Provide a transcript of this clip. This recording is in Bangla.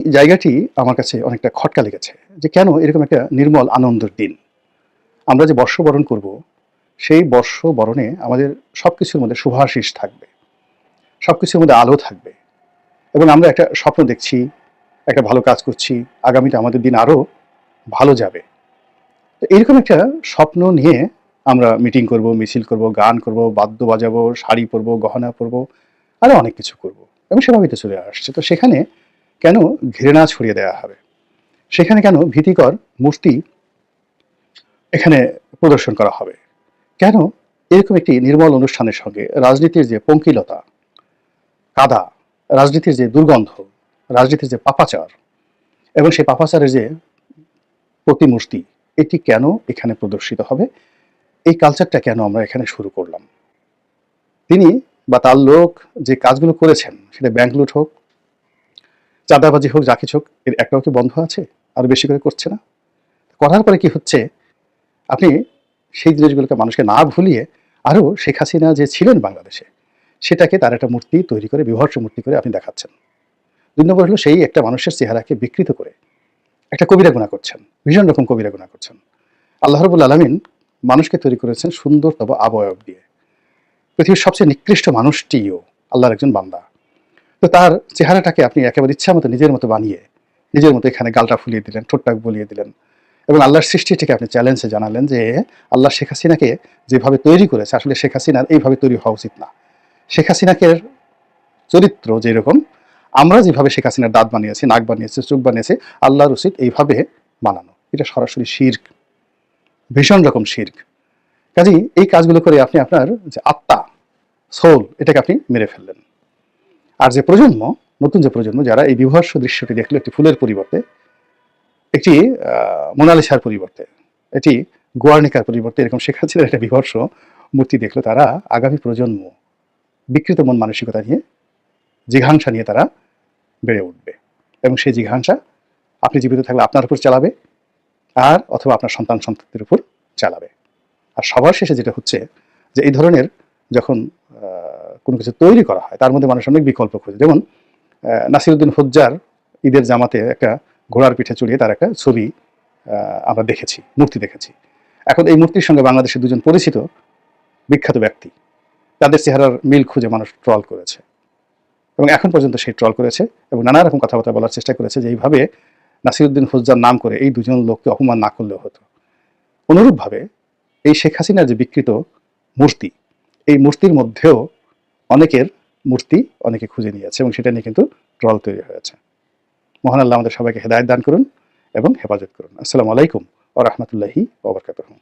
এই জায়গাটি আমার কাছে অনেকটা খটকা লেগেছে যে কেন এরকম একটা নির্মল আনন্দের দিন আমরা যে বর্ষবরণ করব, সেই বর্ষবরণে আমাদের সবকিছুর মধ্যে শুভাশিস থাকবে, সবকিছুর মধ্যে আলো থাকবে এবং আমরা একটা স্বপ্ন দেখছি, একটা ভালো কাজ করছি, আগামীতে আমাদের দিন আরও ভালো যাবে। তো এরকম একটা স্বপ্ন নিয়ে আমরা মিটিং করব, মিছিল করব, গান করব, বাদ্য বাজাবো, শাড়ি পরবো, গহনা পরবো, আরও অনেক কিছু করব এবং সেভাবেই তো চলে আসছে। তো সেখানে কেন ঘৃণা ছড়িয়ে দেওয়া হবে? সেখানে কেন ভীতিকর মূর্তি এখানে প্রদর্শন করা হবে? কেন এরকম একটি নির্মল অনুষ্ঠানের সঙ্গে রাজনীতির যে পঙ্কিলতা, কাদা, রাজনীতির যে দুর্গন্ধ, রাজনীতির যে পাপাচার এবং সেই পাপাচারের যে প্রতিমূর্তি, এটি কেন এখানে প্রদর্শিত হবে? এই কালচারটা কেন আমরা এখানে শুরু করলাম? তিনি বা তার লোক যে কাজগুলো করেছেন, সেটা ব্যাংক লুট হোক, চাঁদাবাজি হোক, যা কিছু হোক, এর একটাও কি বন্ধ আছে? আরো বেশি করে করছে না? করার পরে কি হচ্ছে? আপনি সেই জিনিসগুলোকে মানুষকে না ভুলিয়ে আরও শেখ হাসিনা যে ছিলেন বাংলাদেশে, সেটাকে তার একটা মূর্তি তৈরি করে, বিভৎস মূর্তি করে আপনি দেখাচ্ছেন। ২ নম্বর হলো সেই একটা মানুষের চেহারাকে বিকৃত করে একটা কবিরা গুনাহ করছেন। ভীষণ রকম কবিরা গুনাহ করছেন। আল্লাহ রাব্বুল আলামিন মানুষকে তৈরি করেছেন সুন্দরতম অবয়ব দিয়ে। পৃথিবীর সবচেয়ে নিকৃষ্ট মানুষটিও আল্লাহর একজন বান্দা। তো তার চেহারাটাকে আপনি একেবারে ইচ্ছামতো নিজের মতো বানিয়ে, নিজের মতো এখানে গালটা ফুলিয়ে দিলেন, ঠোঁটটা বলিয়ে দিলেন এবং আল্লাহর সৃষ্টিটিকে আপনি চ্যালেঞ্জে জানালেন যে আল্লাহ শেখ হাসিনাকে যেভাবে তৈরি করেছে, আসলে শেখ হাসিনার এইভাবে তৈরি হওয়া উচিত না। শেখ হাসিনাকে চরিত্র যেরকম, আমরা যেভাবে শেখ হাসিনার দাঁত বানিয়েছি, নাক বানিয়েছি, চোখ বানিয়েছি, আল্লাহর উচিত এইভাবে বানানো। এটা সরাসরি শিরক, ভীষণ রকম শিরক। কাজেই এই কাজগুলো করে আপনি আপনার যে আত্মা, সোল, এটাকে আপনি মেরে ফেললেন। আর যে প্রজন্ম, নতুন যে প্রজন্ম যারা এই বিভৎস দৃশ্যটি দেখলো একটি ফুলের পরিবর্তে, একটি মোনালিসার পরিবর্তে, এটি গোয়ার্নিকার পরিবর্তে এরকম শেখ হাসিনার একটা বিভৎস মূর্তি দেখলো, তারা আগামী প্রজন্ম বিকৃত মন মানসিকতা নিয়ে, জিঘাংসা নিয়ে তারা বেড়ে উঠবে এবং সেই জিঘাংসা আপনি জীবিত থাকলে আপনার উপর চালাবে আর অথবা আপনার সন্তান সন্ততির উপর চালাবে। আর সবার শেষে যেটা হচ্ছে যে এই ধরনের যখন কোনো কিছু তৈরি করা হয়, তার মধ্যে মানুষ অনেক বিকল্প খোঁজে। যেমন নাসিরুদ্দিন হুজ্জার ঈদের জামাতে একটা ঘোড়ার পিঠে চড়িয়ে তার একটা ছবি আমরা দেখেছি, মূর্তি দেখেছি। এখন এই মূর্তির সঙ্গে বাংলাদেশের দুজন পরিচিত বিখ্যাত ব্যক্তি, তাদের চেহারার মিল খুঁজে মানুষ ট্রল করেছে এবং এখন পর্যন্ত সেই ট্রল করেছে এবং নানা রকম কথাবার্তা বলার চেষ্টা করেছে যে এইভাবে নাসিরুদ্দিন হুজ্জার নাম করে এই দুজন লোককে অপমান না করলেও হতো। অনুরূপভাবে এই শেখ হাসিনার যে বিকৃত মূর্তি, এই মূর্তির মধ্যেও অনেকের মূর্তি অনেকে খুঁজে নিয়েছে এবং সেটা নিয়ে কিন্তু ট্রল তৈরি হয়েছে। মহান আল্লাহ আমাদের সবাইকে হেদায়েত দান করুন এবং হেফাজত করুন। আসসালামু আলাইকুম ওয়া রাহমাতুল্লাহি ওয়া বারাকাতুহু।